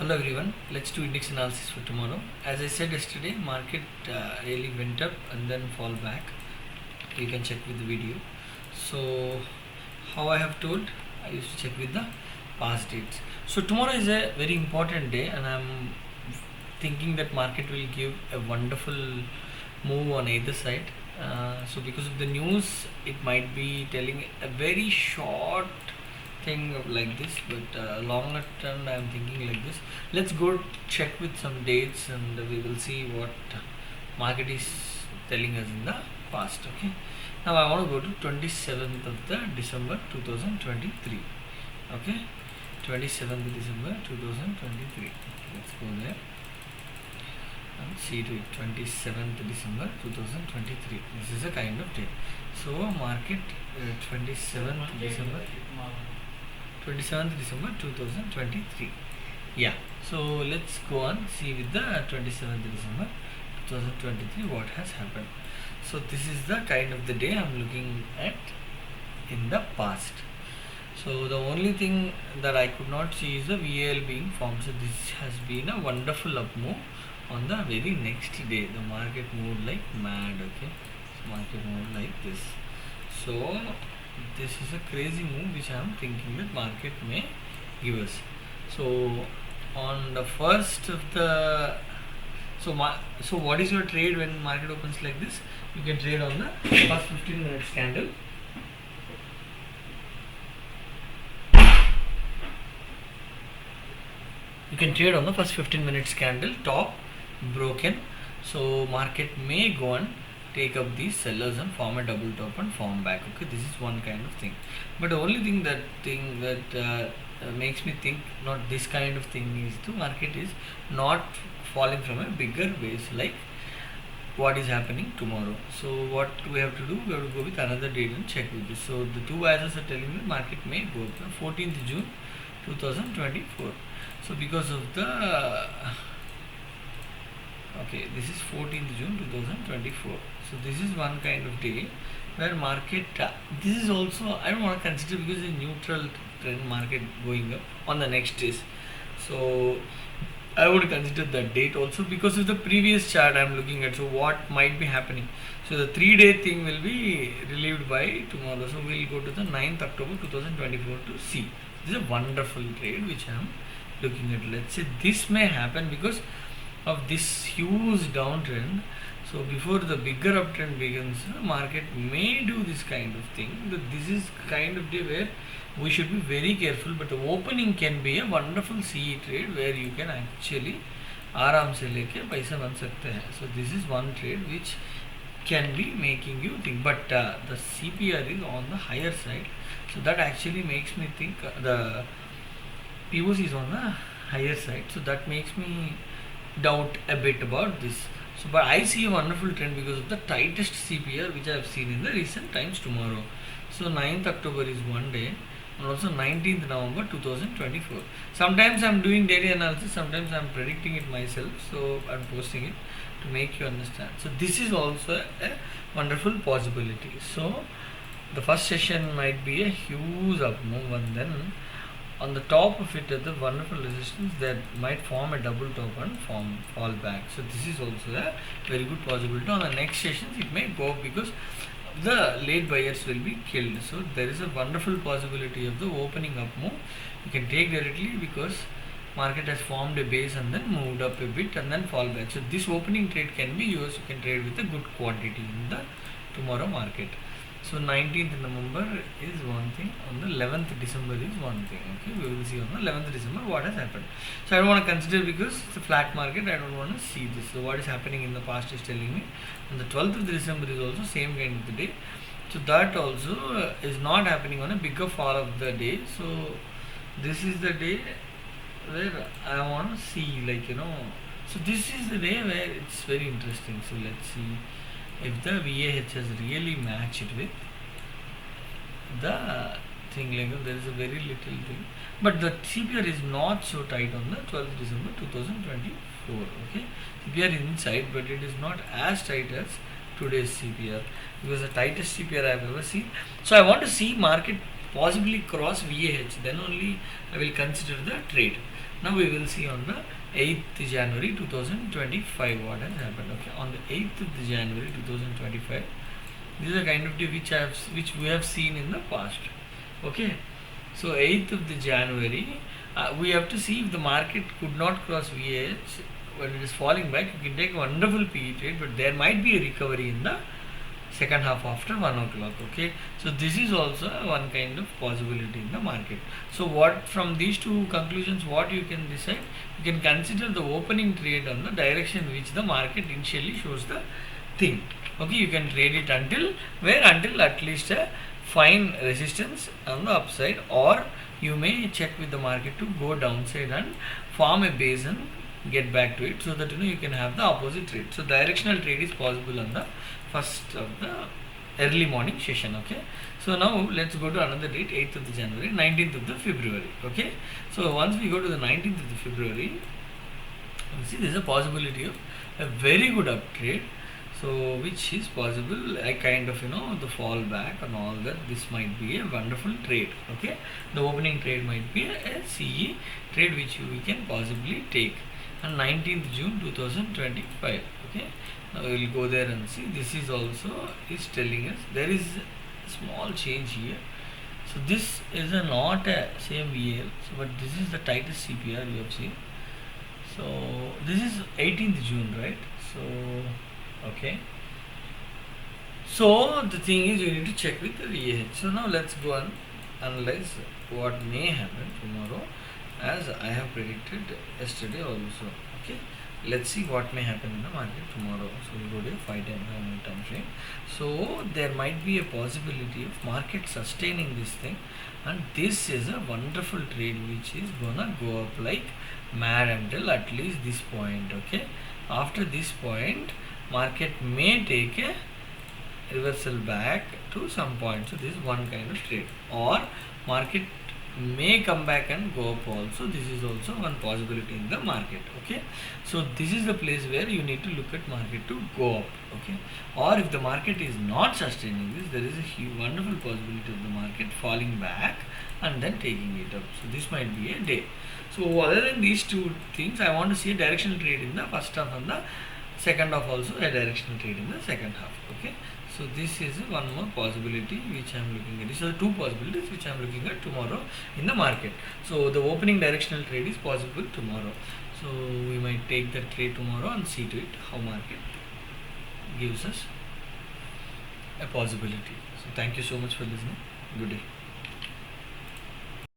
Hello everyone, let's do index analysis for tomorrow. As I said yesterday, market really went up and then fall back. You can check with the video. So how I have told, I used to check with the past dates. So tomorrow is a very important day and I'm thinking that market will give a wonderful move on either side. So because of the news, it might be telling a very short thing like this, but longer term I am thinking like this. Let's go check with some dates and we will see what market is telling us in the past. Okay, now I want to go to 27th of the December 2023. Okay, 27th December 2023. Let's go there and see to it. 27th December 2023. This is a kind of day. So market 27th December 2023. Yeah, so let's go on, see with the 27th December 2023 what has happened. So this is the kind of the day I'm looking at in the past. So the only thing that I could not see is the VAL being formed. So this has been a wonderful up move. On the very next day the market moved like mad. Okay, so market moved like this. So this is a crazy move which I am thinking that market may give us. So on the first of the so what is your trade when market opens like this? You can trade on the first 15 minutes candle. You can trade on the first 15 minutes candle, top broken. So market may go and take up these sellers and form a double top and form back. Okay, this is one kind of thing. But the only thing that makes me think not this kind of thing is the market is not falling from a bigger base like what is happening tomorrow. So what we have to do, we have to go with another date and check with this. So the two biases are telling me market may go up 14th June 2024. So because of the okay, this is 14th June 2024. So this is one kind of day where market this is also I don't want to consider because it's a neutral trend market going up on the next days. So I would consider that date also because of the previous chart I'm looking at. So what might be happening? So the 3-day thing will be relieved by tomorrow. So we'll go to the 9th October 2024 to see. This is a wonderful trade which I'm looking at. Let's say this may happen because of this huge downtrend. So before the bigger uptrend begins, market may do this kind of thing. But this is kind of day where we should be very careful. But the opening can be a wonderful CE trade where you can actually आराम से लेके पैसा बन सकते हैं. So this is one trade which can be making you think. But the CPR is on the higher side. So that actually makes me think the POC is on the higher side. So that makes me doubt a bit about this. So but I see a wonderful trend because of the tightest CPR which I have seen in the recent times tomorrow. So 9th October is one day and also 19th November 2024. Sometimes I am doing daily analysis, sometimes I am predicting it myself. So I am posting it to make you understand. So this is also a wonderful possibility. So the first session might be a huge up move and then on the top of it are the wonderful resistance that might form a double top and fall back. So this is also a very good possibility. On the next sessions it may go up because the late buyers will be killed. So there is a wonderful possibility of the opening up move. You can take directly because market has formed a base and then moved up a bit and then fall back. So this opening trade can be yours. You can trade with a good quantity in the tomorrow market. So 19th November is one thing, on the 11th December is one thing. Okay, we will see on the 11th December what has happened. So I don't want to consider because it's a flat market, I don't want to see this. So what is happening in the past is telling me. And the 12th of December is also same kind of the day. So that also is not happening on a bigger fall of the day. So this is the day where I want to see so this is the day where it's very interesting. So let's see if the VAH has really matched with the thing there is a very little thing. But the CPR is not so tight on the 12th December 2024. Okay, CPR is inside but it is not as tight as today's CPR because the tightest CPR I have ever seen. So I want to see market possibly cross VAH, then only I will consider the trade. Now we will see on the 8th January 2025 what has happened. Okay, on the 8th of the January 2025, this is a kind of day which we have seen in the past. Okay, so 8th of the January, we have to see if the market could not cross VAH when it is falling back. You can take a wonderful PE trade, but there might be a recovery in the second half after 1 o'clock. Okay, so this is also one kind of possibility in the market. So what from these two conclusions, what you can decide, you can consider the opening trade on the direction which the market initially shows the thing. Okay, you can trade it until at least a fine resistance on the upside, or you may check with the market to go downside and form a base and get back to it, so that you can have the opposite trade. So directional trade is possible on the first of the early morning session. Okay, so now let's go to another date, 8th of the January, 19th of the February. Okay, so once we go to the 19th of the February, you see there is a possibility of a very good up trade. So which is possible, a kind of the fall back and all that. This might be a wonderful trade. Okay, the opening trade might be a CE trade which we can possibly take on 19th June 2025. Okay, now we will go there and see. This is also is telling us there is a small change here. So this is not a same VL, so but this is the tightest CPR you have seen. So this is 18th June, right? So okay, so the thing is you need to check with the VAH. So now let's go and analyze what may happen tomorrow, as I have predicted yesterday also. Okay, let's see what may happen in the market tomorrow. So we go to a 5-10 time frame. So there might be a possibility of market sustaining this thing, and this is a wonderful trade which is gonna go up like mad until at least this point. Okay, after this point market may take a reversal back to some point. So this is one kind of trade, or market may come back and go up also. This is also one possibility in the market. Okay, so this is the place where you need to look at market to go up. Okay, or if the market is not sustaining this, there is a huge, wonderful possibility of the market falling back and then taking it up. So this might be a day. So other than these two things, I want to see a directional trade in the first half and the second half, also a directional trade in the second half. Okay, so this is one more possibility which I am looking at. These are the two possibilities which I am looking at tomorrow in the market. So the opening directional trade is possible tomorrow. So we might take that trade tomorrow and see to it how market gives us a possibility. So thank you so much for listening. Good day.